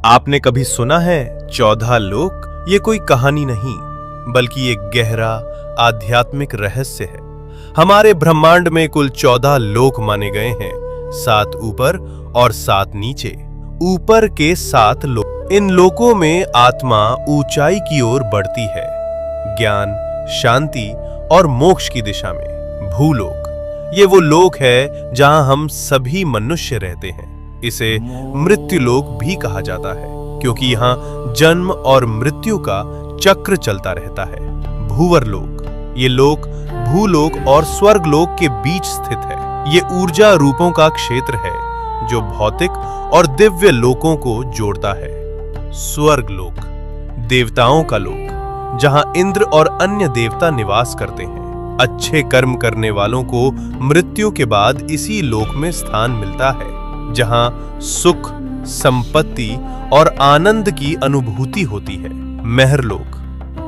आपने कभी सुना है 14 लोक? ये कोई कहानी नहीं, बल्कि एक गहरा आध्यात्मिक रहस्य है। हमारे ब्रह्मांड में कुल 14 लोक माने गए हैं, 7 ऊपर और 7 नीचे। ऊपर के 7 लोक, इन लोकों में आत्मा ऊंचाई की ओर बढ़ती है, ज्ञान, शांति और मोक्ष की दिशा में। भूलोक, ये वो लोक है जहां हम सभी मनुष्य रहते हैं। इसे मृत्युलोक भी कहा जाता है, क्योंकि यहाँ जन्म और मृत्यु का चक्र चलता रहता है। भूवरलोक, ये लोक भूलोक और स्वर्गलोक के बीच स्थित है। ये ऊर्जा रूपों का क्षेत्र है जो भौतिक और दिव्य लोकों को जोड़ता है। स्वर्गलोक, देवताओं का लोक, जहां इंद्र और अन्य देवता निवास करते हैं। अच्छे कर्म करने वालों को मृत्यु के बाद इसी लोक में स्थान मिलता है, जहां सुख, संपत्ति और आनंद की अनुभूति होती है। महरलोक,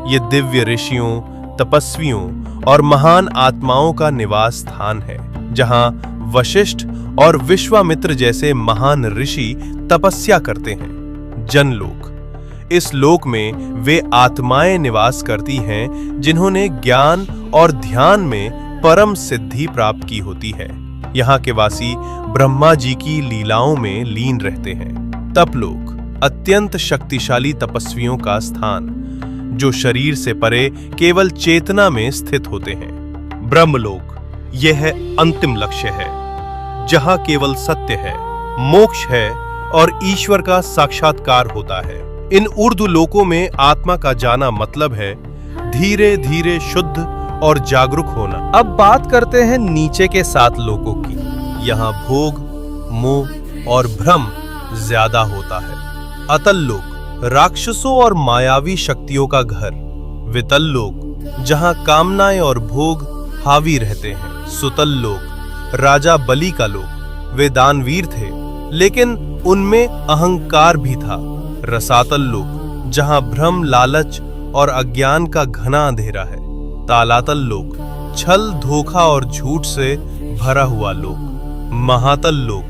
ये दिव्य ऋषियों, तपस्वियों और महान आत्माओं का निवास स्थान है, जहां वशिष्ठ और विश्वामित्र जैसे महान ऋषि तपस्या करते हैं। जनलोक, इस लोक में वे आत्माएं निवास करती हैं जिन्होंने ज्ञान और ध्यान में परम सिद्धि प्राप्त की होती है। यहाँ के वासी ब्रह्मा जी की लीलाओं में लीन रहते हैं। तपलोक, अत्यंत शक्तिशाली तपस्वियों का स्थान, जो शरीर से परे केवल चेतना में स्थित होते हैं। ब्रह्मलोक, यह अंतिम लक्ष्य है, जहां केवल सत्य है, मोक्ष है और ईश्वर का साक्षात्कार होता है। इन ऊर्ध्व लोकों में आत्मा का जाना मतलब है धीरे धीरे शुद्ध और जागरूक होना। अब बात करते हैं नीचे के 7 लोकों की। यहाँ भोग, मोह और भ्रम ज्यादा होता है। अतल लोक, राक्षसों और मायावी शक्तियों का घर। वितल लोक, जहाँ कामनाएं और भोग हावी रहते हैं। सुतल लोक, राजा बलि का लोक। वे दानवीर थे, लेकिन उनमें अहंकार भी था। रसातल लोक, जहाँ भ्रम, लालच और अज्ञान का घना अंधेरा है। तालातल लोक, छल, धोखा और झूठ से भरा हुआ लोक। महातल लोक,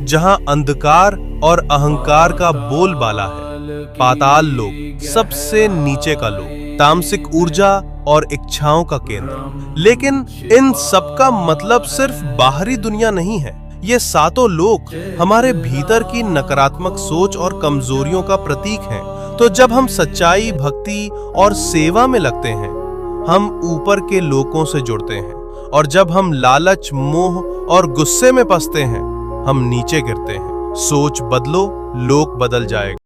जहां अंधकार और अहंकार का बोलबाला है। पाताल लोक, सबसे नीचे का लोक, तामसिक ऊर्जा और इच्छाओं का केंद्र। लेकिन इन सब का मतलब सिर्फ बाहरी दुनिया नहीं है। ये 7 लोक हमारे भीतर की नकारात्मक सोच और कमजोरियों का प्रतीक हैं। तो जब हम सच्चाई, भक्ति और सेवा में लगते हैं, हम ऊपर के लोकों से जुड़ते हैं, और जब हम लालच, मोह और गुस्से में फंसते हैं, हम नीचे गिरते हैं। सोच बदलो, लोक बदल जाएगा।